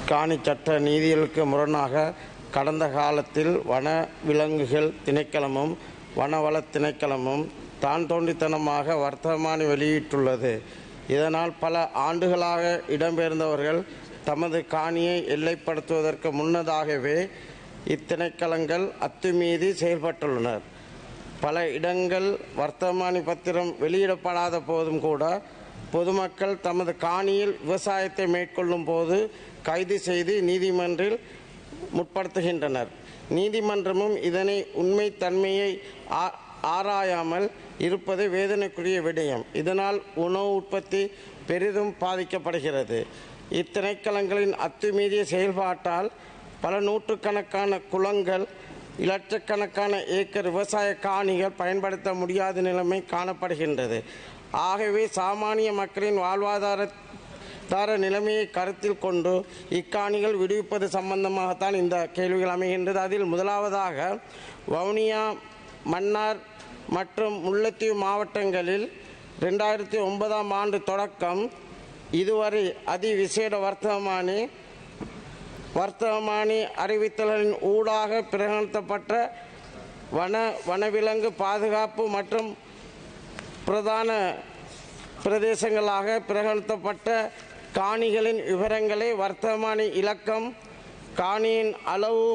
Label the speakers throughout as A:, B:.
A: காணி சட்ட நீதிகளுக்கு முரணாக கடந்த காலத்தில் வன விலங்குகள் திணைக்களமும் வனவள திணைக்களமும் தான் தோன்றித்தனமாக வர்த்தமானி வெளியிட்டுள்ளது. இதனால் பல ஆண்டுகளாக இடம்பெயர்ந்தவர்கள் தமது காணியை எல்லைப்படுத்துவதற்கு முன்னதாகவே இத்திணைக்களங்கள் அத்துமீறி செயல்பட்டுள்ளனர். பல இடங்கள் வர்த்தமானி பத்திரம் வெளியிடப்படாத போதும் கூட பொதுமக்கள் தமது காணியில் விவசாயத்தை மேற்கொள்ளும் போது கைது செய்து நீதிமன்றில் முற்படுத்துகின்றனர். நீதிமன்றமும் இதனை உண்மை தன்மையை ஆராயாமல் இருப்பது வேதனைக்குரிய விடயம். இதனால் உணவு உற்பத்தி பெரிதும் பாதிக்கப்படுகிறது. இத்திணைக்களங்களின் அத்துமீறிய செயல்பாட்டால் பல நூற்றுக்கணக்கான குளங்கள், இலட்சக்கணக்கான ஏக்கர் விவசாய காணிகள் பயன்படுத்த முடியாத நிலைமை காணப்படுகின்றது. ஆகவே சாமானிய மக்களின் வாழ்வாதார நிலைமையை கருத்தில் கொண்டு இக்காணிகள் விடுவிப்பது சம்பந்தமாகத்தான் இந்த கேள்விகள் அமைகின்றது. அதில் முதலாவதாக வவுனியா, மன்னார் மற்றும் முல்லைத்தீவு மாவட்டங்களில் 2009ஆம் ஆண்டு தொடக்கம் இதுவரை அதிவிசேட வர்த்தமானி அறிவித்தல்களின் ஊடாக பிரகடனப்பட்ட வனவிலங்கு பாதுகாப்பு மற்றும் பிரதான பிரதேசங்களாக பிரகடனப்பட்ட காணிகளின் விவரங்களை, வர்த்தமானி இலக்கம், காணியின் அளவு,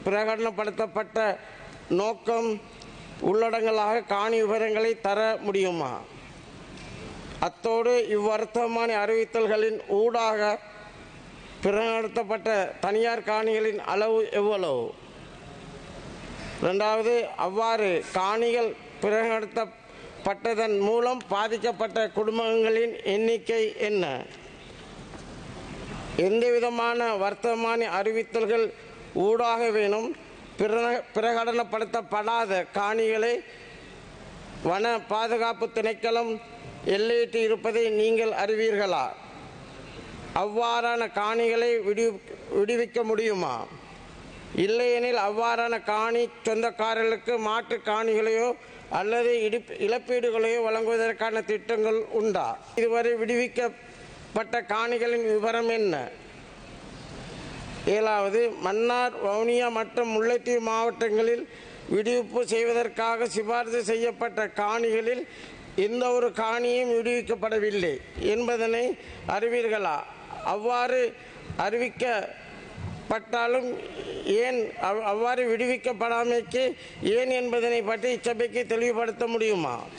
A: பிரகடனப்படுத்தப்பட்ட நோக்கம் உள்ளடங்களாக காணி விவரங்களை தர முடியுமா? அத்தோடு இவ்வர்த்தமானி அறிவித்தல்களின் ஊடாக பிரகடனப்பட்ட தனியார் காணிகளின் அளவு எவ்வளவு? இரண்டாவது, அவ்வாறு காணிகள் பிரகடனப்பட்டதன் மூலம் பாதிக்கப்பட்ட குடும்பங்களின் எண்ணிக்கை என்ன? எந்தவிதமான வர்த்தமானி அறிவித்தல்கள் ஊடாகவேனும் பிரகடனப்படுத்தப்படாத காணிகளை வன பாதுகாப்பு திணைக்களம் எல்லையிட்டு இருப்பதை நீங்கள் அறிவீர்களா? அவ்வாறான காணிகளை விடுவிக்க முடியுமா? இல்லையெனில் அவ்வாறான காணி சொந்தக்காரர்களுக்கு மாற்று காணிகளையோ அல்லது இழப்பீடுகளையோ வழங்குவதற்கான திட்டங்கள் உண்டா? இதுவரை விடுவிக்கப்பட்ட காணிகளின் விவரம் என்ன? ஏழாவது, மன்னார், வவுனியா மற்றும் முல்லைத்தீவு மாவட்டங்களில் விடுவிப்பு செய்வதற்காக சிபாரிசு செய்யப்பட்ட காணிகளில் எந்த ஒரு காணியும் விடுவிக்கப்படவில்லை என்பதனை அறிவீர்களா? அவ்வாறு அறிவிக்கப்பட்டாலும் ஏன் அவ்வாறு விடுவிக்கப்படாமைக்கு ஏன் என்பதனை பற்றி இச்சபைக்கு தெளிவுபடுத்த முடியுமா?